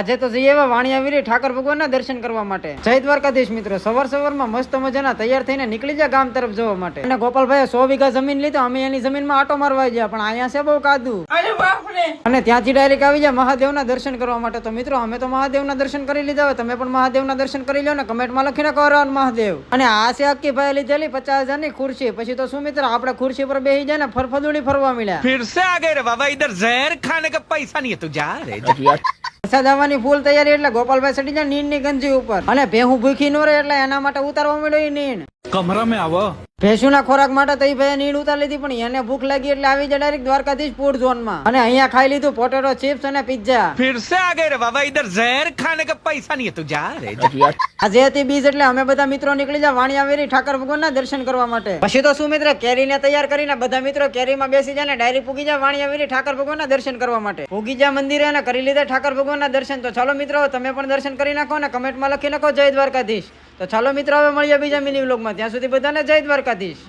આજે તો જઈએ વાણિયાવીરી ઠાકર ભગવાનના દર્શન કરવા માટે. જય દ્વારકાધીશ મિત્રો. સવારમાં મસ્ત મજાના તૈયાર થઈને નીકળી જાય ગામ તરફ જવા માટે. અને ગોપાલભાઈ 100 વીઘા જમીન લીધો. અમે એની જમીનમાં આટો મારવા ગયા, પણ અહીંયા છે બહુ કાદુ. અને ત્યાંથી ડાયરેક્ટ આવી જાય મહાદેવના દર્શન કરવા માટે. તો મિત્રો અમે તો મહાદેવના દર્શન કરી લીધા હોય, તમે પણ મહાદેવના દર્શન કરી લો ને કમેન્ટમાં લખીને કહો હર મહાદેવ. અને આ છે અક્કી ભાઈ લીધેલી 50,000 ની ખુરશી. પછી તો શું મિત્રો, આપણે ખુરશી પર બેસી જાય ને ફરફદુડી ફરવા મળ્યા. फिर से आ गए रे बाबा, इधर जहर खाने का पैसा नहीं है, तू जा रे. વરસાદ આવવાની ફૂલ તૈયારી એટલે ગોપાલભાઈ ચડી જાય નીણ ની ગંજી ઉપર. અને ભેહું ભૂખી નો રહે એટલે એના માટે ઉતારવા મળ્યો એ નીણ. कमरा में आवा. ભેંસુના ખોરાક માટે તો ભાઈ નીણ ઉતારી લીધી, પણ એને ભૂખ લાગી એટલે આવી જાય ડાયરેક્ટ દ્વારકાધીશ ફૂડ ઝોન માં. અને અહીંયા ખાઈ લીધું પોટેટો ચિપ્સ અને પિઝા. फिर से आ गए रे बाबा, इधर जहर खाने का पैसा नहीं है, तू जा रे. આજે હતી બીજ એટલે અમે બધા મિત્રો નીકળી જા વાણિયાવેરી ઠાકર ભગવાનના દર્શન કરવા માટે. પછી તો શું મિત્રો, કેરીને તૈયાર કરીને બધા મિત્રો કેરીમાં બેસી જાય ને ડાયરેક્ટ પૂગી જાય વાણિયાવેરી ઠાકર ભગવાનના દર્શન કરવા માટે. પૂગી જા મંદિરે અને કરી લીધા ઠાકર ભગવાનના દર્શન. તો ચાલો મિત્રો તમે પણ દર્શન કરી નાખો અને કમેન્ટમાં લખી નાખો જય દ્વારકાધીશ. તો ચાલો મિત્રો હવે મળીએ બીજા મિની વ્લોગમાં. ત્યાં સુધી બધાને જય દ્વારકાધીશ.